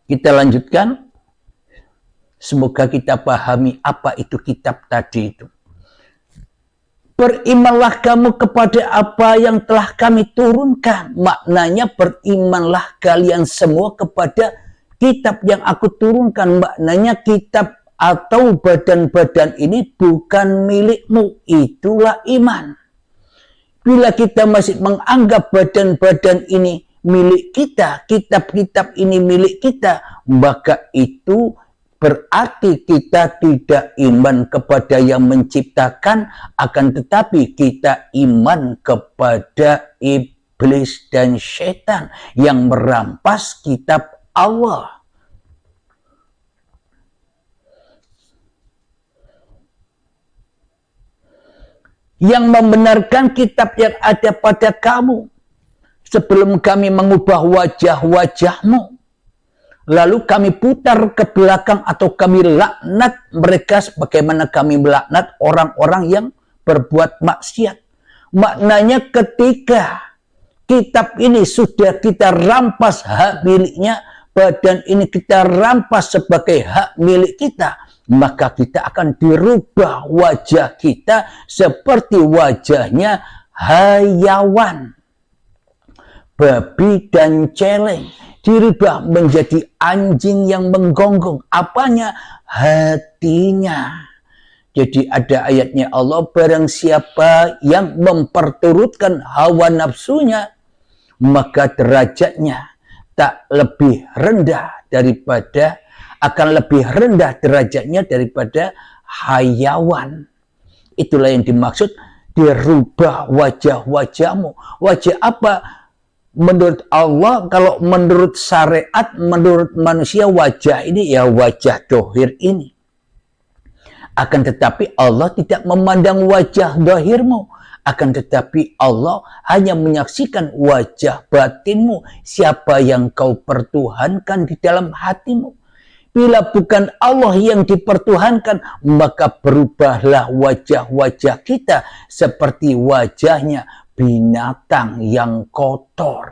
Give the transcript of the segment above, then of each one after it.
Kita lanjutkan. Semoga kita pahami apa itu kitab tadi itu. Berimanlah kamu kepada apa yang telah kami turunkan. Maknanya berimanlah kalian semua kepada kitab yang aku turunkan. Maknanya kitab atau badan-badan ini bukan milikmu. Itulah iman. Bila kita masih menganggap badan-badan ini milik kita, kitab-kitab ini milik kita, maka itu berarti kita tidak iman kepada yang menciptakan, akan tetapi kita iman kepada iblis dan syaitan yang merampas kitab Allah. Yang membenarkan kitab yang ada pada kamu. Sebelum kami mengubah wajah-wajahmu, lalu kami putar ke belakang atau kami laknat mereka sebagaimana kami melaknat orang-orang yang berbuat maksiat. Maknanya ketika kitab ini sudah kita rampas hak miliknya, badan ini kita rampas sebagai hak milik kita, maka kita akan dirubah wajah kita seperti wajahnya hayawan, babi dan celeng. Dirubah menjadi anjing yang menggonggong. Apanya? Hatinya. Jadi ada ayatnya Allah, barang siapa yang memperturutkan hawa nafsunya, maka derajatnya tak lebih rendah daripada, akan lebih rendah derajatnya daripada hayawan. Itulah yang dimaksud dirubah wajah-wajahmu. Wajah apa? Menurut Allah, kalau menurut syariat, menurut manusia, wajah ini ya wajah dohir ini. Akan tetapi Allah tidak memandang wajah dohirmu. Akan tetapi Allah hanya menyaksikan wajah batinmu. Siapa yang kau pertuhankan di dalam hatimu. Bila bukan Allah yang dipertuhankan, maka berubahlah wajah-wajah kita seperti wajahnya binatang yang kotor,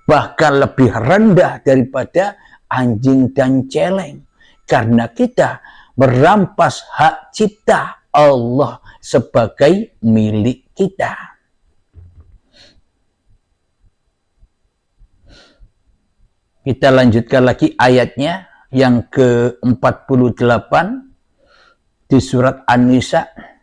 bahkan lebih rendah daripada anjing dan celeng, karena kita merampas hak cipta Allah sebagai milik kita. Kita lanjutkan lagi ayatnya yang ke-48 di surat An-Nisa.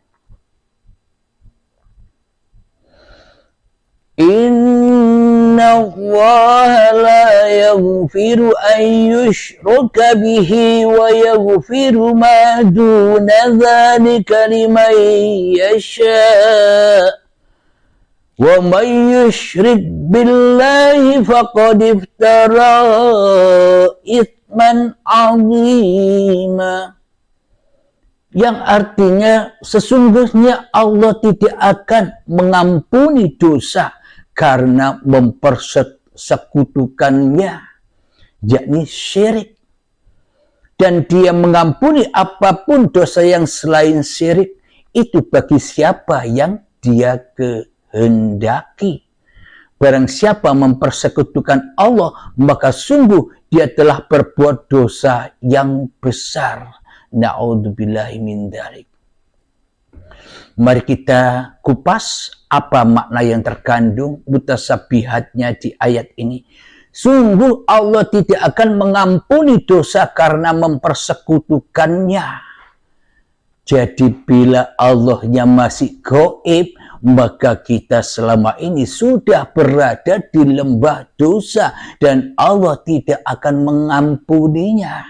Inna Allah la yaghfiru an yushraka bihi wa yaghfiru ma duna dhalika liman yasha' wa man yushrik billahi faqad iftara ithman 'azima. Yang artinya sesungguhnya Allah tidak akan mengampuni dosa karena mempersekutukannya, yakni syirik. Dan dia mengampuni apapun dosa yang selain syirik itu bagi siapa yang dia kehendaki. Barang siapa mempersekutukan Allah, maka sungguh dia telah berbuat dosa yang besar. Na'udzubillahi min dzalik. Mari kita kupas apa makna yang terkandung mutasabihatnya di ayat ini. Sungguh Allah tidak akan mengampuni dosa karena mempersekutukannya. Jadi bila Allahnya masih gaib, maka kita selama ini sudah berada di lembah dosa dan Allah tidak akan mengampuninya.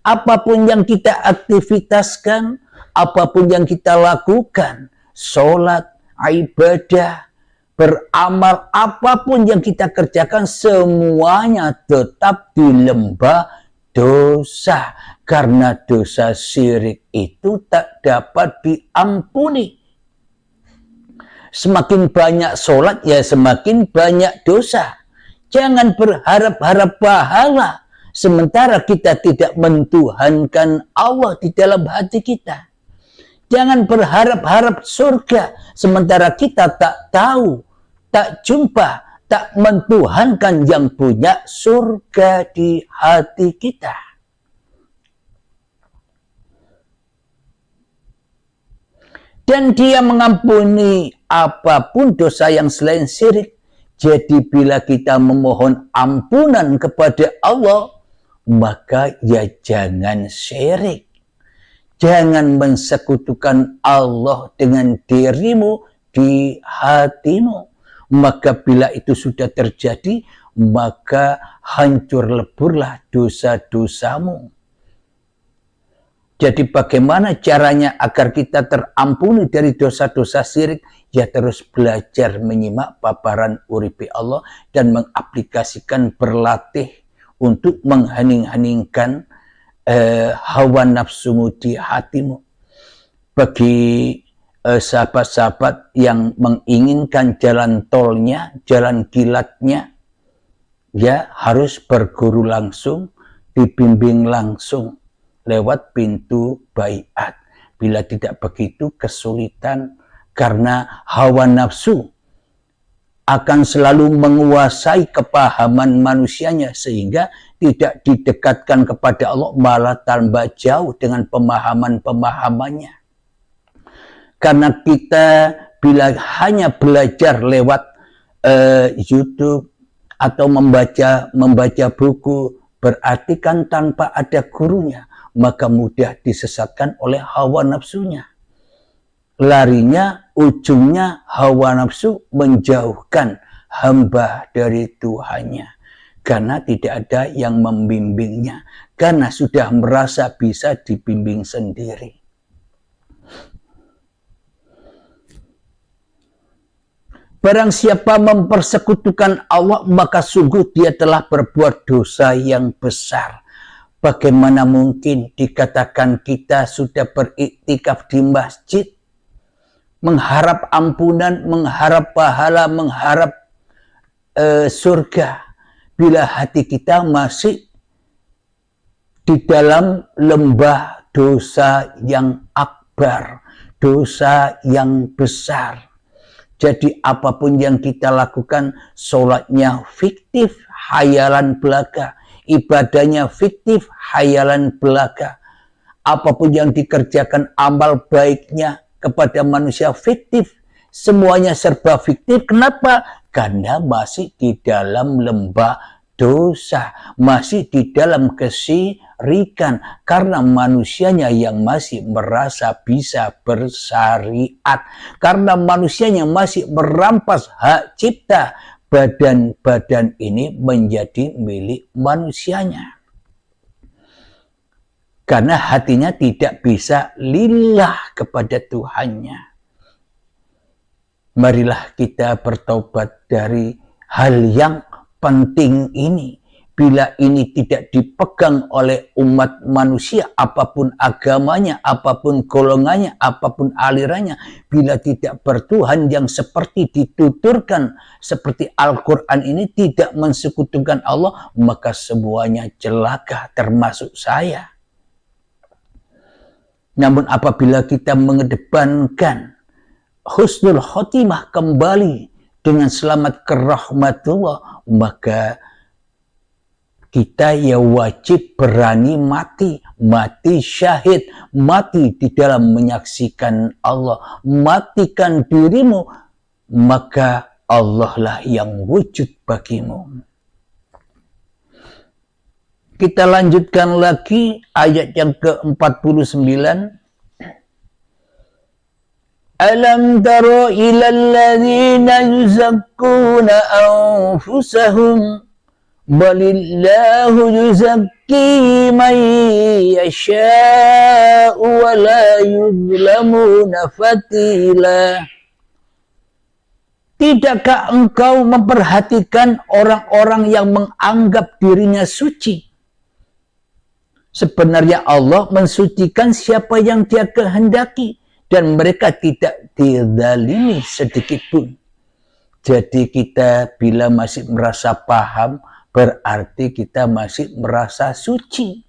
Apapun yang kita aktivitaskan, apapun yang kita lakukan, sholat, ibadah, beramal, apapun yang kita kerjakan, semuanya tetap di lembah dosa. Karena dosa syirik itu tak dapat diampuni. Semakin banyak sholat, ya semakin banyak dosa. Jangan berharap-harap pahala. Sementara kita tidak mentuhankan Allah di dalam hati kita. Jangan berharap-harap surga. Sementara kita tak tahu, tak jumpa tak mentuhankan yang punya surga di hati kita. Dan Dia mengampuni apapun dosa yang selain syirik. Jadi bila kita memohon ampunan kepada Allah, maka ya jangan syirik. Jangan mensekutukan Allah dengan dirimu di hatimu. Maka bila itu sudah terjadi, maka hancur leburlah dosa-dosamu. Jadi bagaimana caranya agar kita terampuni dari dosa-dosa syirik? Ya terus belajar menyimak paparan uripi Allah dan mengaplikasikan, berlatih untuk menghening-heningkan hawa nafsumu di hatimu. Bagi sahabat-sahabat yang menginginkan jalan tolnya, jalan kilatnya, ya harus berguru langsung, dibimbing langsung lewat pintu baiat. Bila tidak begitu kesulitan, karena hawa nafsu akan selalu menguasai kepahaman manusianya sehingga tidak didekatkan kepada Allah, malah tambah jauh dengan pemahaman-pemahamannya. Karena kita bila hanya belajar lewat YouTube atau membaca buku, berarti kan tanpa ada gurunya, maka mudah disesatkan oleh hawa nafsunya. Larinya, ujungnya hawa nafsu menjauhkan hamba dari Tuhannya. Karena tidak ada yang membimbingnya. Karena sudah merasa bisa dibimbing sendiri. Barang siapa mempersekutukan Allah, maka sungguh dia telah berbuat dosa yang besar. Bagaimana mungkin dikatakan kita sudah beriktikaf di masjid, mengharap ampunan, mengharap pahala, mengharap surga, bila hati kita masih di dalam lembah dosa yang akbar, dosa yang besar. Jadi apapun yang kita lakukan, sholatnya fiktif, hayalan belaka, ibadahnya fiktif, hayalan belaka. Apapun yang dikerjakan, amal baiknya kepada manusia fiktif, semuanya serba fiktif. Kenapa? Karena masih di dalam lembah dosa, masih di dalam kesyirikan, karena manusianya yang masih merasa bisa bersyariat, karena manusianya masih merampas hak cipta. Badan-badan ini menjadi milik manusianya. Karena hatinya tidak bisa lillah kepada Tuhannya. Marilah kita bertobat dari hal yang penting ini. Bila ini tidak dipegang oleh umat manusia, apapun agamanya, apapun golongannya, apapun alirannya, bila tidak bertuhan yang seperti dituturkan, seperti Al-Quran ini tidak mensekutukan Allah, maka semuanya celaka, termasuk saya. Namun apabila kita mengedepankan husnul khotimah, kembali dengan selamat ke rahmatullah, maka kita ya wajib berani mati, mati syahid, mati di dalam menyaksikan Allah. Matikan dirimu, maka Allah lah yang wujud bagimu. Kita lanjutkan lagi ayat yang ke-49. Alam tara ilal ladzina yuzakkuna anfusahum balillahu yuzakki man yasha'u wa la yuzlamuna fatila. Tidakkah engkau memperhatikan orang-orang yang menganggap dirinya suci? Sebenarnya Allah mensucikan siapa yang Dia kehendaki, dan mereka tidak dizalimi sedikit pun. Jadi kita bila masih merasa paham, berarti kita masih merasa suci.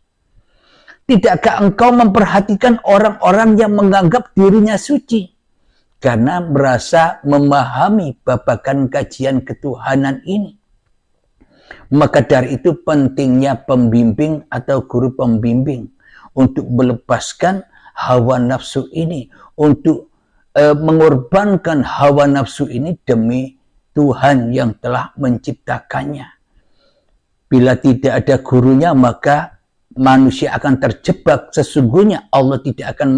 Tidakkah engkau memperhatikan orang-orang yang menganggap dirinya suci? karena merasa memahami babakan kajian ketuhanan ini. Maka dari itu pentingnya pembimbing atau guru pembimbing untuk melepaskan hawa nafsu ini, untuk mengorbankan hawa nafsu ini demi Tuhan yang telah menciptakannya. Bila tidak ada gurunya, maka manusia akan terjebak. Sesungguhnya Allah tidak akan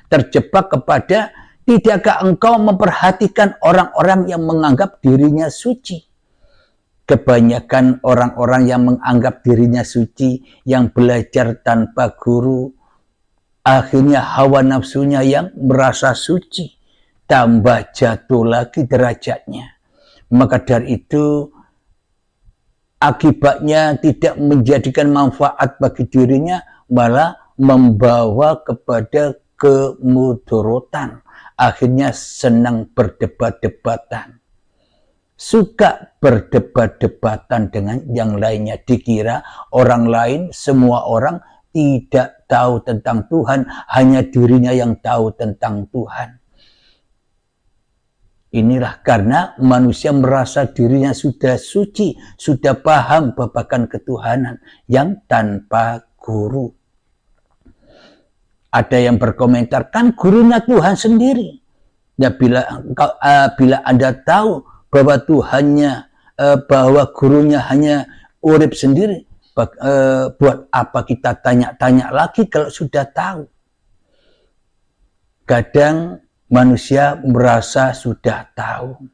terjebak kepada, tidakkah engkau memperhatikan orang-orang yang menganggap dirinya suci? Kebanyakan orang-orang yang menganggap dirinya suci, yang belajar tanpa guru, akhirnya hawa nafsunya yang merasa suci, tambah jatuh lagi derajatnya. Maka dari itu, akibatnya tidak menjadikan manfaat bagi dirinya, malah membawa kepada kemudorotan. Akhirnya senang berdebat-debatan, suka berdebat-debatan dengan yang lainnya. Dikira orang lain, semua orang tidak tahu tentang Tuhan, hanya dirinya yang tahu tentang Tuhan. Inilah karena manusia merasa dirinya sudah suci, sudah paham babakan ketuhanan yang tanpa guru. Ada yang berkomentar, kan gurunya Tuhan sendiri. Ya, bila Anda tahu bahwa Tuhannya, bahwa gurunya hanya urip sendiri, buat apa kita tanya-tanya lagi kalau sudah tahu? Kadang manusia merasa sudah tahu.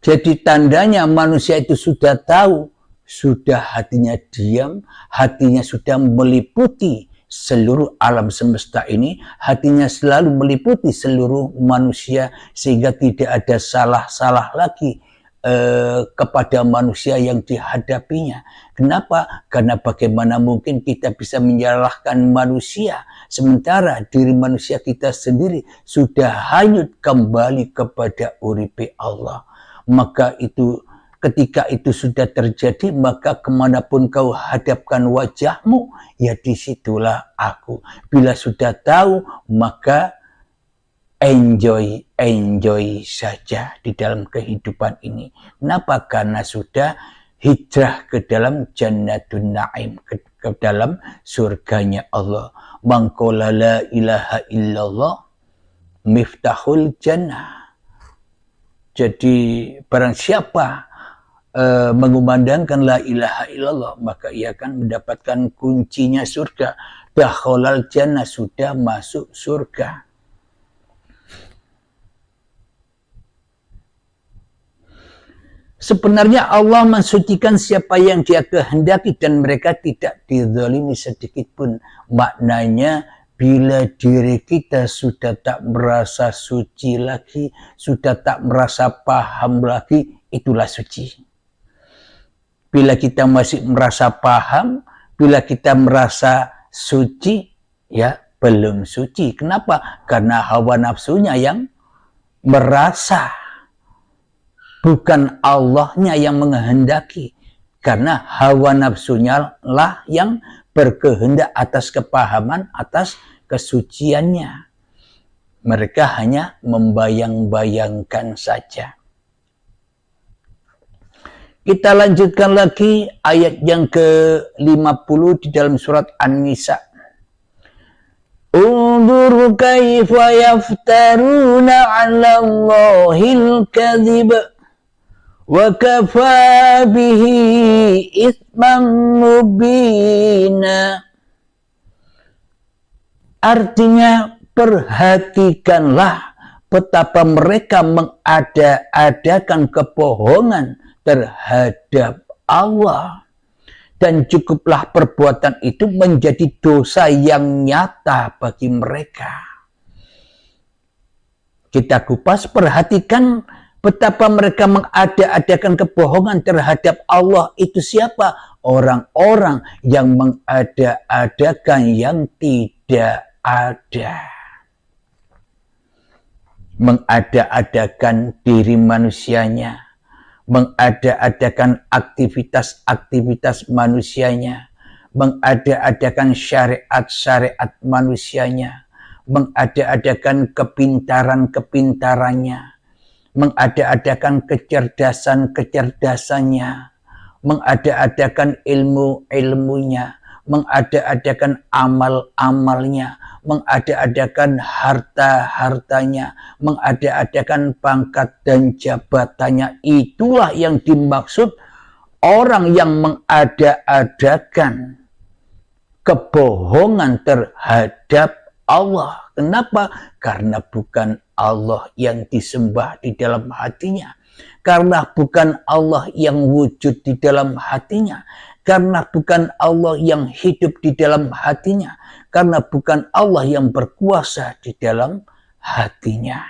Jadi tandanya manusia itu sudah tahu, sudah hatinya diam, hatinya sudah meliputi seluruh alam semesta ini, hatinya selalu meliputi seluruh manusia, sehingga tidak ada salah-salah lagi kepada manusia yang dihadapinya. Kenapa? Karena bagaimana mungkin kita bisa menyalahkan manusia, sementara diri manusia kita sendiri sudah hanyut kembali kepada uripe Allah. Maka itu, ketika itu sudah terjadi, maka kemanapun kau hadapkan wajahmu, ya disitulah aku. Bila sudah tahu, maka enjoy saja di dalam kehidupan ini. Kenapa? Karena sudah hijrah ke dalam Jannatun Naim, ke dalam surganya Allah. Man qala la ilaha illallah miftahul jannah. Jadi barang siapa mengumandangkan la ilaha illallah, maka ia akan mendapatkan kuncinya surga. Dakhalal jannah, sudah masuk surga. Sebenarnya Allah mensucikan siapa yang Dia kehendaki dan mereka tidak dizalimi sedikit pun. Maknanya bila diri kita sudah tak merasa suci lagi, sudah tak merasa paham lagi, itulah suci. Bila kita masih merasa paham, bila kita merasa suci, ya belum suci. Kenapa? Karena hawa nafsunya yang merasa, bukan Allahnya yang menghendaki. Karena hawa nafsunya lah yang berkehendak atas kepahaman, atas kesuciannya. Mereka hanya membayang-bayangkan saja. Kita lanjutkan lagi ayat yang ke-50 di dalam surat An-Nisa. Unzur kaifa yaftaruna 'ala Allahil kadhib wa kafa bihi itsman mubina. Artinya, perhatikanlah betapa mereka mengada-adakan kebohongan terhadap Allah. Dan cukuplah perbuatan itu menjadi dosa yang nyata bagi mereka. Kita kupas, perhatikan betapa mereka mengada-adakan kebohongan terhadap Allah. Itu siapa? Orang-orang yang mengada-adakan yang tidak ada. Mengada-adakan diri manusianya, mengada-adakan aktivitas-aktivitas manusianya, mengada-adakan syariat-syariat manusianya, mengada-adakan kepintaran-kepintarannya, mengada-adakan kecerdasan-kecerdasannya, mengada-adakan ilmu-ilmunya, mengada-adakan amal-amalnya, mengada-adakan harta-hartanya, mengada-adakan pangkat dan jabatannya. Itulah yang dimaksud orang yang mengada-adakan kebohongan terhadap Allah. Kenapa? Karena bukan Allah yang disembah di dalam hatinya. Karena bukan Allah yang wujud di dalam hatinya. Karena bukan Allah yang hidup di dalam hatinya. Karena bukan Allah yang berkuasa di dalam hatinya.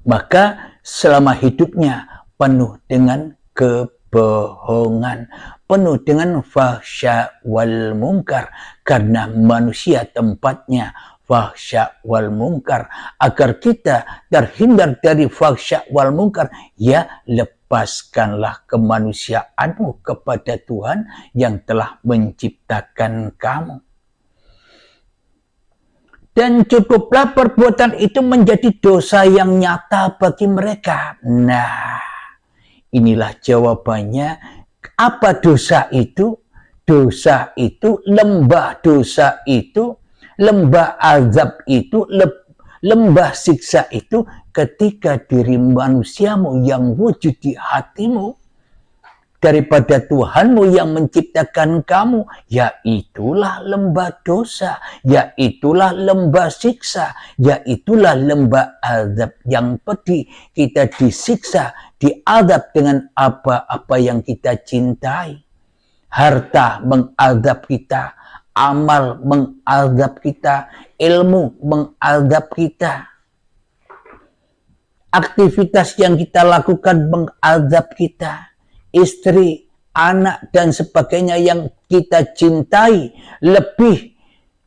Maka selama hidupnya penuh dengan kebohongan, penuh dengan fahsya wal mungkar, karena manusia tempatnya fahsya wal mungkar. Agar kita terhindar dari fahsya wal mungkar, ya lepaskanlah kemanusiaanmu kepada Tuhan yang telah menciptakan kamu. Dan cukuplah perbuatan itu menjadi dosa yang nyata bagi mereka. Nah, inilah jawabannya. Apa dosa itu? Dosa itu, lembah dosa itu, lembah azab itu, lembah siksa itu ketika diri manusiamu yang wujud di hatimu daripada Tuhanmu yang menciptakan kamu, yaitulah lembah dosa, yaitulah lembah siksa, yaitulah lembah azab yang pedih. Kita disiksa, diazab dengan apa-apa yang kita cintai. Harta mengazab kita, amal mengazab kita, ilmu mengazab kita. Aktivitas yang kita lakukan mengazab kita. Istri, anak, dan sebagainya yang kita cintai lebih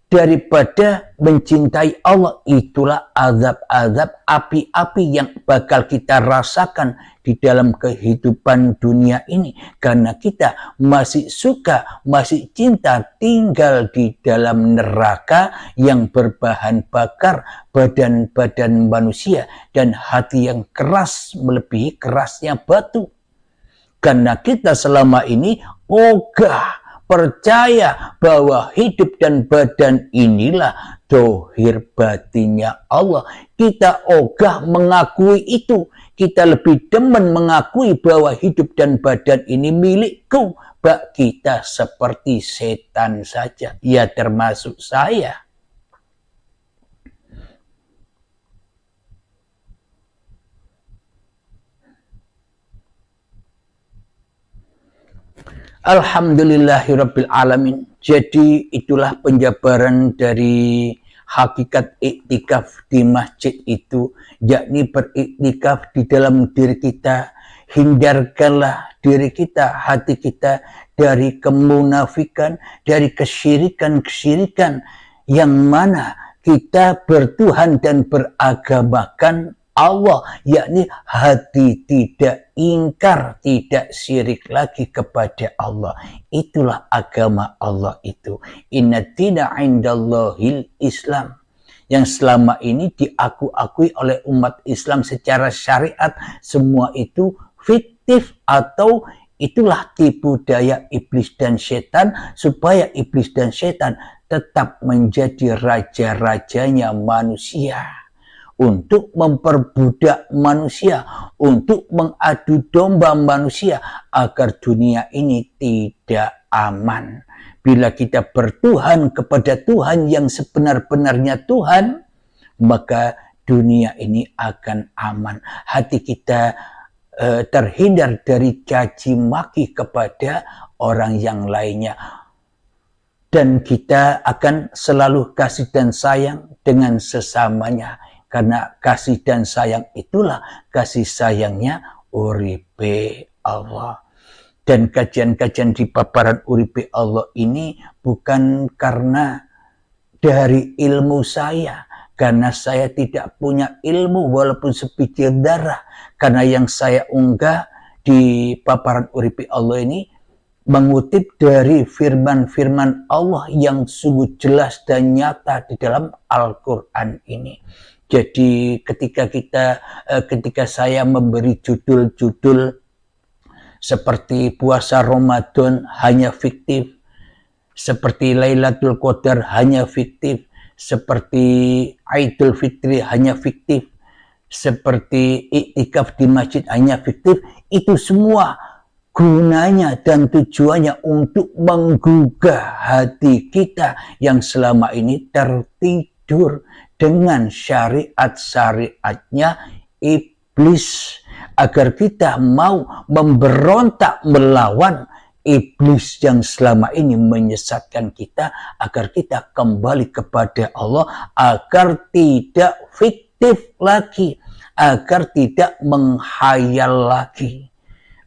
daripada mencintai Allah. Itulah azab-azab, api-api yang bakal kita rasakan di dalam kehidupan dunia ini. Karena kita masih suka, masih cinta tinggal di dalam neraka yang berbahan bakar badan-badan manusia dan hati yang keras melebihi kerasnya batu. Karena kita selama ini ogah percaya bahwa hidup dan badan inilah dohir batinnya Allah. Kita ogah mengakui itu. Kita lebih demen mengakui bahwa hidup dan badan ini milikku. Bak kita seperti setan saja. Ya termasuk saya. Alhamdulillahirabbil alamin. Jadi itulah penjabaran dari hakikat iktikaf di masjid itu, yakni beriktikaf di dalam diri kita. Hindarkanlah diri kita, hati kita dari kemunafikan, dari kesyirikan-kesyirikan yang mana kita bertuhan dan beragamakan Allah, yakni hati tidak ingkar, tidak syirik lagi kepada Allah. Itulah agama Allah itu. Inna dina indallahil Islam. Yang selama ini diakui oleh umat Islam secara syariat, semua itu fiktif atau itulah tipu daya iblis dan setan supaya iblis dan setan tetap menjadi raja-rajanya manusia. Untuk memperbudak manusia, untuk mengadu domba manusia agar dunia ini tidak aman. Bila kita bertuhan kepada Tuhan yang sebenar-benarnya Tuhan, maka dunia ini akan aman. Hati kita terhindar dari caci maki kepada orang yang lainnya. Dan kita akan selalu kasih dan sayang dengan sesamanya. Karena kasih dan sayang itulah kasih sayangnya uripe Allah. Dan kajian-kajian di paparan uripe Allah ini bukan karena dari ilmu saya. Karena saya tidak punya ilmu walaupun sebiji darah. Karena yang saya unggah di paparan uripe Allah ini mengutip dari firman-firman Allah yang sungguh jelas dan nyata di dalam Al-Quran ini. Jadi ketika saya memberi judul-judul seperti puasa Ramadan hanya fiktif, seperti Lailatul Qadar hanya fiktif, seperti Idul Fitri hanya fiktif, seperti iktikaf di masjid hanya fiktif, itu semua gunanya dan tujuannya untuk menggugah hati kita yang selama ini tertidur dengan syariat-syariatnya iblis, agar kita mau memberontak melawan iblis yang selama ini menyesatkan kita, agar kita kembali kepada Allah, agar tidak fiktif lagi, agar tidak menghayal lagi.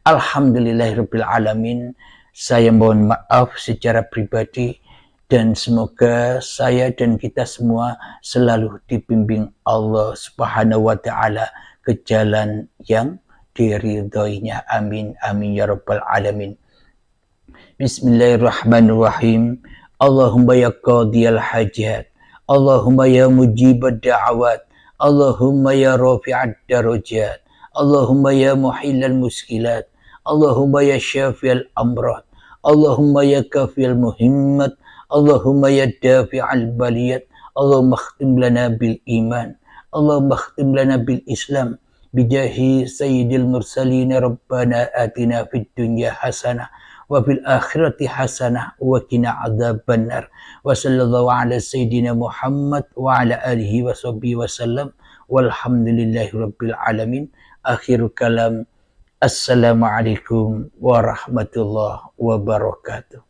Alhamdulillahirrabbilalamin. Saya mohon maaf secara pribadi, dan semoga saya dan kita semua selalu dibimbing Allah Subhanahu wa Ta'ala ke jalan yang diridhoinya. Amin amin ya rabbal alamin. Bismillahirrahmanirrahim. Allahumma ya qadiyal hajat, Allahumma ya mujibad da'awat, Allahumma ya rafi'ad darajat, Allahumma ya muhillal muskilat, Allahumma ya syafi'al amrat, Allahumma ya kafiyal muhimmat, Allahumma ya dafi'al baliyat, Allahumma khtim lana bil iman, Allahumma khtim lana bil islam, bijahi sayyidil mursalin, Rabbana atina fid dunya hasanah wa fil akhirati hasanah wa qina adzabannar. Wa sallallahu ala sayyidina Muhammad wa ala alihi wa sahbihi wa sallam, walhamdulillahi rabbil alamin. Akhir kalam, assalamualaikum warahmatullahi wabarakatuh.